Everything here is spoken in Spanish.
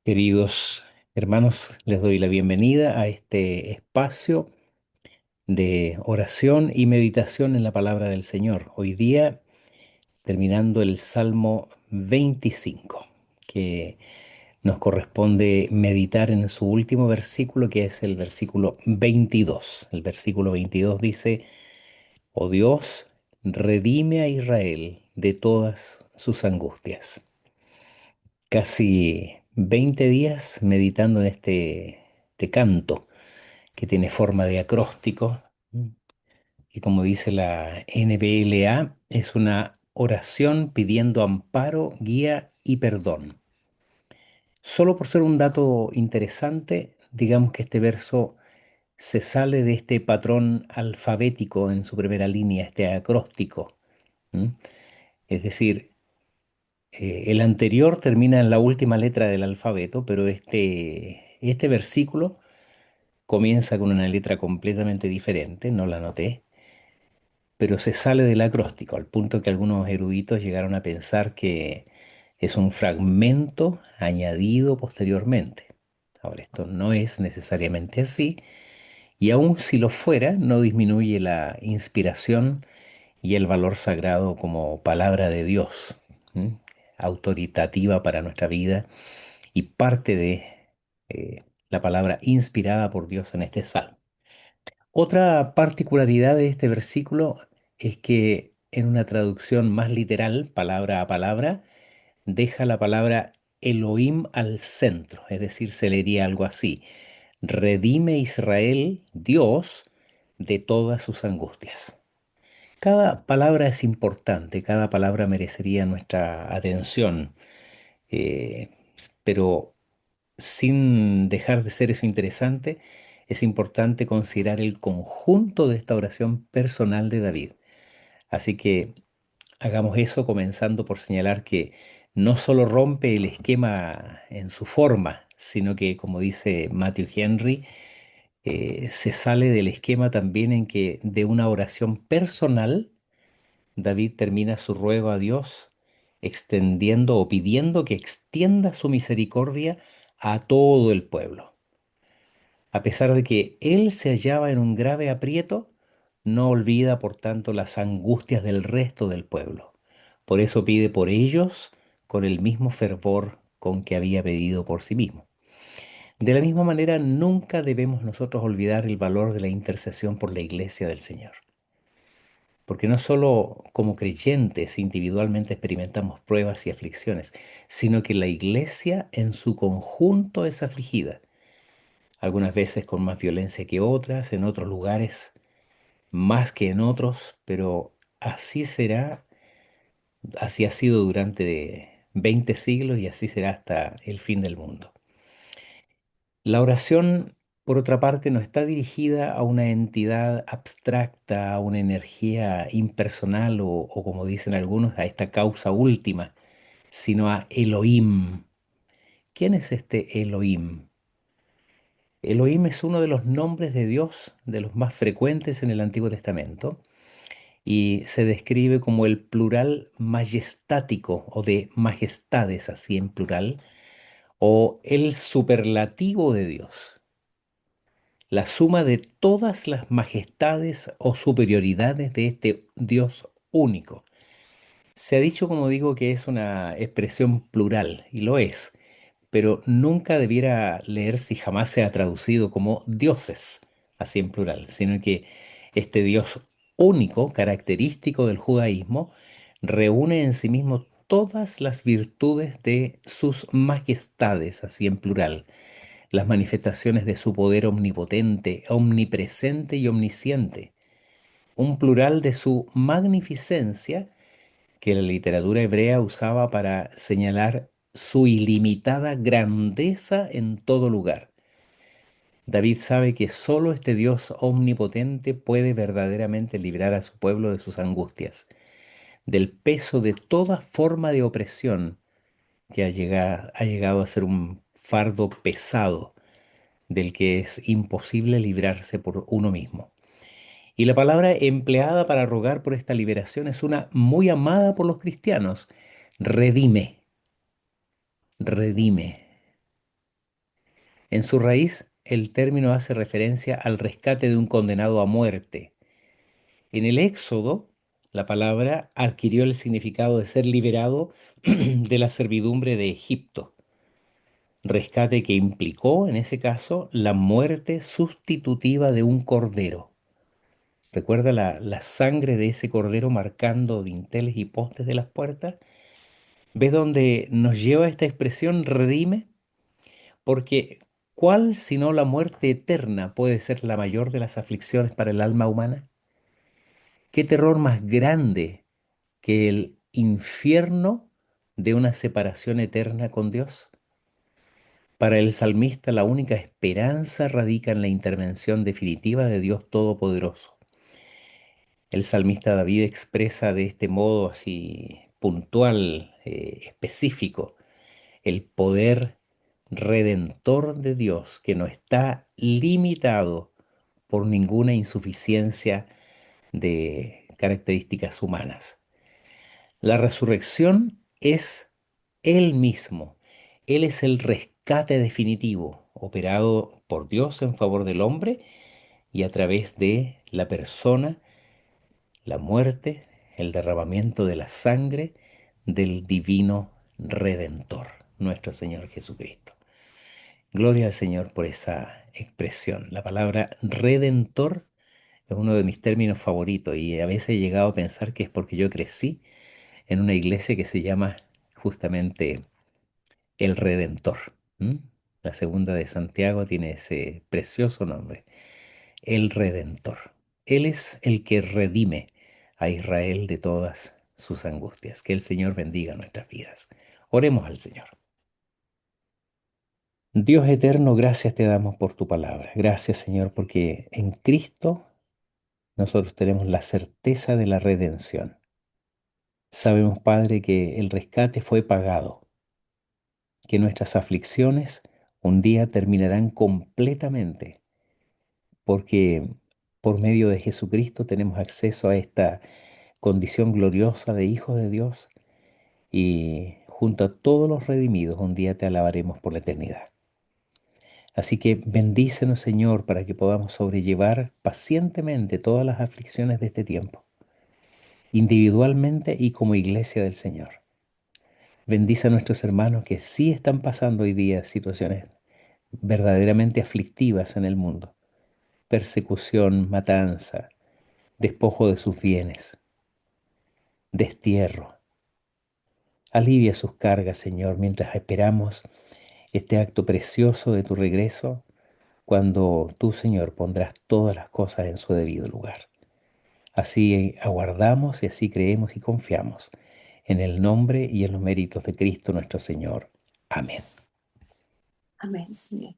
Queridos hermanos, les doy la bienvenida a este espacio de oración y meditación en la palabra del Señor. Hoy día terminando el Salmo 25, que nos corresponde meditar en su último versículo, que es el versículo 22. El versículo 22 dice: Oh Dios, redime a Israel de todas sus angustias. Casi 20 días meditando en este canto que tiene forma de acróstico, y como dice la NBLA, es una oración pidiendo amparo, guía y perdón. Solo por ser un dato interesante, digamos que este verso se sale de este patrón alfabético en su primera línea, este acróstico. ¿M? Es decir, el anterior termina en la última letra del alfabeto, pero este versículo comienza con una letra completamente diferente, no la noté, pero se sale del acróstico, al punto que algunos eruditos llegaron a pensar que es un fragmento añadido posteriormente. Ahora, esto no es necesariamente así, y aun si lo fuera, no disminuye la inspiración y el valor sagrado como palabra de Dios, ¿m? Autoritativa para nuestra vida y parte de la palabra inspirada por Dios en este salmo. Otra particularidad de este versículo es que en una traducción más literal, palabra a palabra, deja la palabra Elohim al centro, es decir, se leería algo así: redime Israel, Dios, de todas sus angustias. Cada palabra es importante, cada palabra merecería nuestra atención, pero sin dejar de ser eso interesante, es importante considerar el conjunto de esta oración personal de David. Así que hagamos eso comenzando por señalar que no solo rompe el esquema en su forma, sino que, como dice Matthew Henry, se sale del esquema también en que de una oración personal, David termina su ruego a Dios extendiendo o pidiendo que extienda su misericordia a todo el pueblo. A pesar de que él se hallaba en un grave aprieto, no olvida, por tanto, las angustias del resto del pueblo. Por eso pide por ellos con el mismo fervor con que había pedido por sí mismo. De la misma manera, nunca debemos nosotros olvidar el valor de la intercesión por la iglesia del Señor. Porque no solo como creyentes individualmente experimentamos pruebas y aflicciones, sino que la iglesia en su conjunto es afligida, algunas veces con más violencia que otras, en otros lugares más que en otros, pero así será, así ha sido durante 20 siglos y así será hasta el fin del mundo. La oración, por otra parte, no está dirigida a una entidad abstracta, a una energía impersonal o como dicen algunos, a esta causa última, sino a Elohim. ¿Quién es este Elohim? Elohim es uno de los nombres de Dios, de los más frecuentes en el Antiguo Testamento, y se describe como el plural majestático o de majestades, así en plural, o el superlativo de Dios, la suma de todas las majestades o superioridades de este Dios único. Se ha dicho, como digo, que es una expresión plural, y lo es, pero nunca debiera leerse y jamás se ha traducido como dioses, así en plural, sino que este Dios único, característico del judaísmo, reúne en sí mismo todas las virtudes de sus majestades, así en plural, las manifestaciones de su poder omnipotente, omnipresente y omnisciente, un plural de su magnificencia que la literatura hebrea usaba para señalar su ilimitada grandeza en todo lugar. David sabe que solo este Dios omnipotente puede verdaderamente librar a su pueblo de sus angustias, del peso de toda forma de opresión que ha llegado a ser un fardo pesado del que es imposible librarse por uno mismo. Y la palabra empleada para rogar por esta liberación es una muy amada por los cristianos: redime, redime. En su raíz, el término hace referencia al rescate de un condenado a muerte. En el Éxodo, la palabra adquirió el significado de ser liberado de la servidumbre de Egipto, rescate que implicó, en ese caso, la muerte sustitutiva de un cordero. Recuerda la sangre de ese cordero marcando dinteles y postes de las puertas. ¿Ves dónde nos lleva esta expresión redime? Porque ¿cuál sino la muerte eterna puede ser la mayor de las aflicciones para el alma humana? ¿Qué terror más grande que el infierno de una separación eterna con Dios? Para el salmista la única esperanza radica en la intervención definitiva de Dios Todopoderoso. El salmista David expresa de este modo así puntual, específico, el poder redentor de Dios que no está limitado por ninguna insuficiencia de características humanas. La resurrección es Él mismo. Él es el rescate definitivo, operado por Dios en favor del hombre y a través de la persona, la muerte, el derramamiento de la sangre del divino Redentor, nuestro Señor Jesucristo. Gloria al Señor por esa expresión. La palabra redentor es uno de mis términos favoritos y a veces he llegado a pensar que es porque yo crecí en una iglesia que se llama justamente El Redentor. ¿M? La segunda de Santiago tiene ese precioso nombre, El Redentor. Él es el que redime a Israel de todas sus angustias. Que el Señor bendiga nuestras vidas. Oremos al Señor. Dios eterno, gracias te damos por tu palabra. Gracias, Señor, porque en Cristo nosotros tenemos la certeza de la redención. Sabemos, Padre, que el rescate fue pagado, que nuestras aflicciones un día terminarán completamente, porque por medio de Jesucristo tenemos acceso a esta condición gloriosa de hijos de Dios y junto a todos los redimidos un día te alabaremos por la eternidad. Así que bendícenos, Señor, para que podamos sobrellevar pacientemente todas las aflicciones de este tiempo, individualmente y como iglesia del Señor. Bendice a nuestros hermanos que sí están pasando hoy día situaciones verdaderamente aflictivas en el mundo. Persecución, matanza, despojo de sus bienes, destierro. Alivia sus cargas, Señor, mientras esperamos este acto precioso de tu regreso, cuando tú, Señor, pondrás todas las cosas en su debido lugar. Así aguardamos y así creemos y confiamos en el nombre y en los méritos de Cristo nuestro Señor. Amén. Amén, Señor.